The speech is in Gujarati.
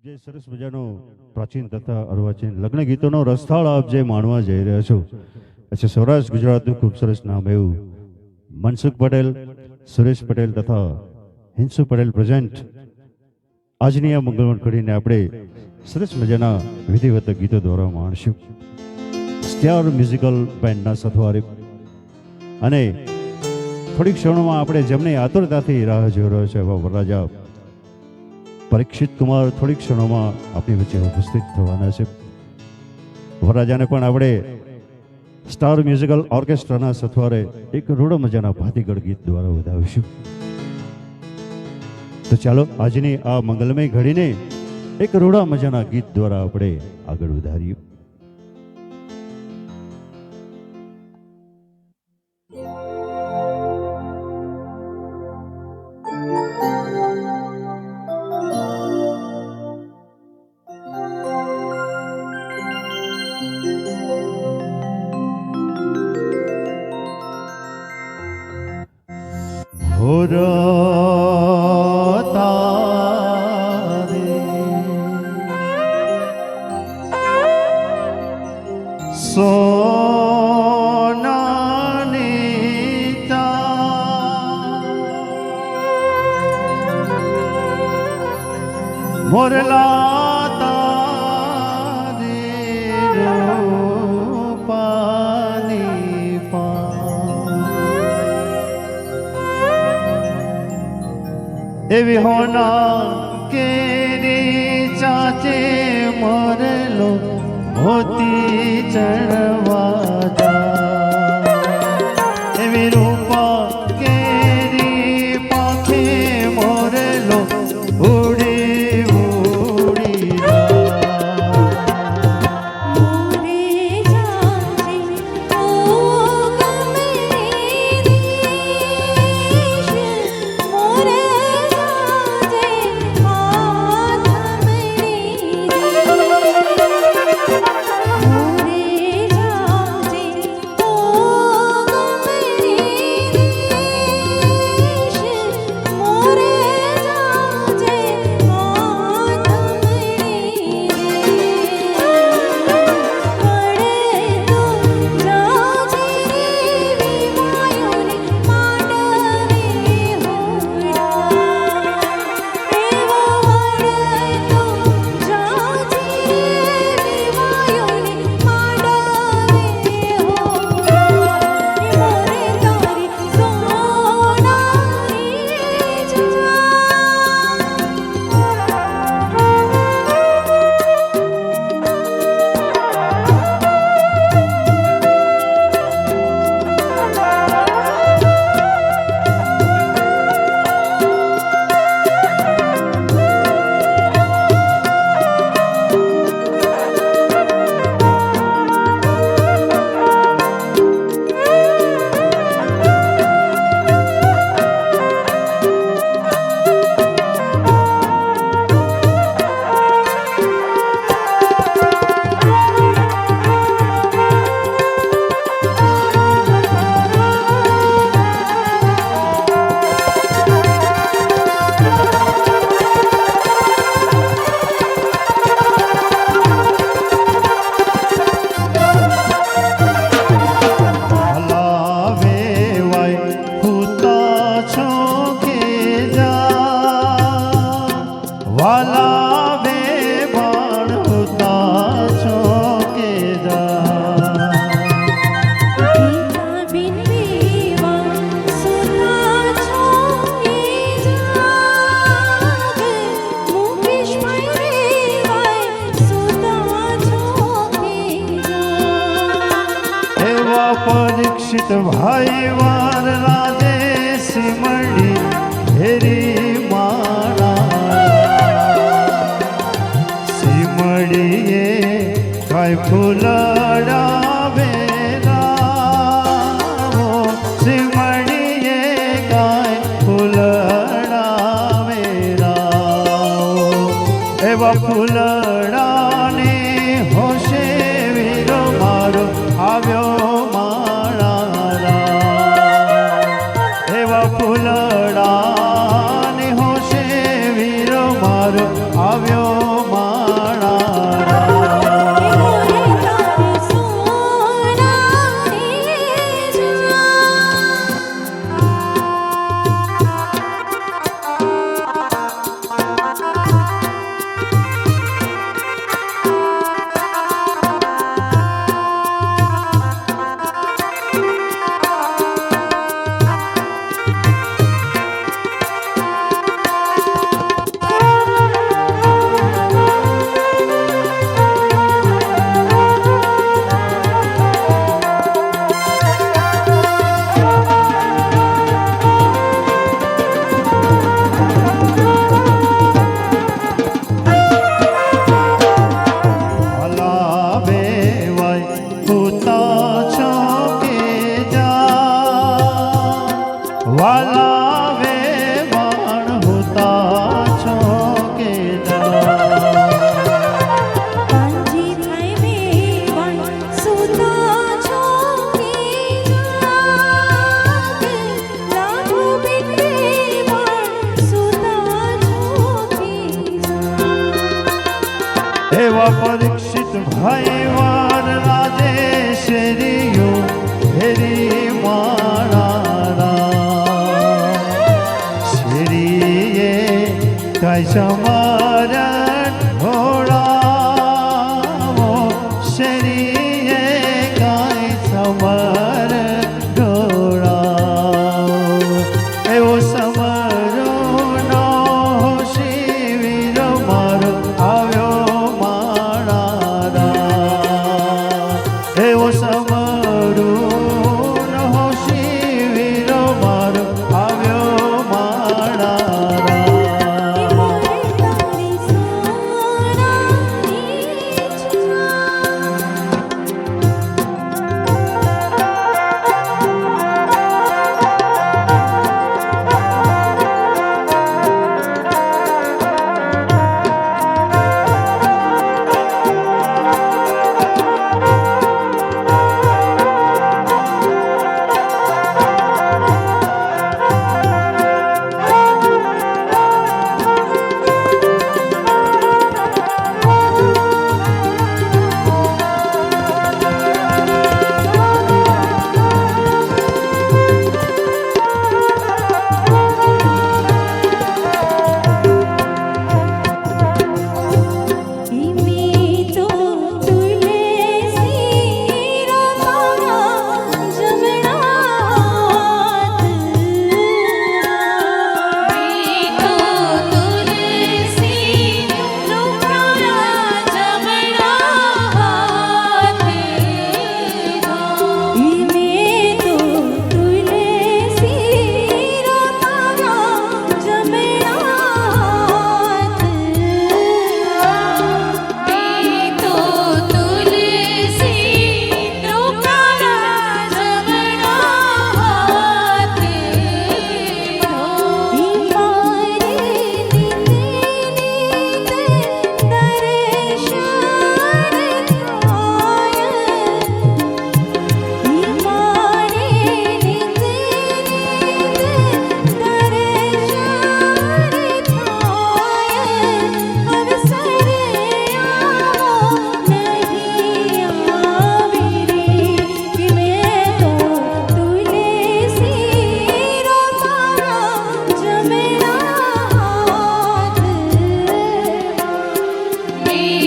આપ જે સરસ મજાનો પ્રાચીન તથા અર્વાચીન લગ્ન ગીતોનો રસથાળ આપ જે માણવા જઈ રહ્યા છો, પછી સૌરાષ્ટ્ર ગુજરાતનું ખૂબ સરસ નામ એવું મનસુખ પટેલ, સુરેશ પટેલ તથા હિંસુ પટેલ પ્રેઝન્ટ આજની આ મંગળવન કરીને આપણે સરસ મજાના વિધિવત ગીતો દ્વારા માણશું. સ્ટાર મ્યુઝિકલ બેન્ડના સથવારે અને થોડીક ક્ષણોમાં આપણે જેમને આતુરતાથી રાહ જોઈ રહ્યો છે એવા વરરાજા પરીક્ષિત કુમાર થોડીક ક્ષણોમાં આપણી વચ્ચે ઉપસ્થિત થવાના છે. વરરાજાને પણ આપણે સ્ટાર મ્યુઝિકલ ઓર્કેસ્ટ્રાના સથવારે એક રૂડો મજાના ભાતીગળ ગીત દ્વારા વધાવીશું. તો ચાલો આજની આ મંગલમય ઘડીને એક રૂડા મજાના ગીત દ્વારા આપણે આગળ વધારીએ. મોરલા તારી રૂપાની એવી હોના કેરી ચાચે મોરલો મોતી ચણવા જા એવી રૂપા કેરી પાખે મોરલો પરીક્ષિત ભાઈ વાર રાધે સિમડી હેરી મારા સિમડીએ કાય ફૂલડાવેલા સિમડીએ કાય ફૂલડાવેલા એવા ફૂલડાને હોશે વીરો મારો આવ્યો ફૂલડાને હોશે વીરો મારો આવ્યો. એવા પરીક્ષિત ભાઈ વાર રાજે શેરીઓ હેરી મારા શેરીએ કઈ સમારણ ઢોળાવો શેરીએ કઈ સમારણ ઢોળાવો એવો સમરો નો શિવિર મારો આવ્યો મારા એવો સમરો નો શિવિર મારો આવ્યો મારા Me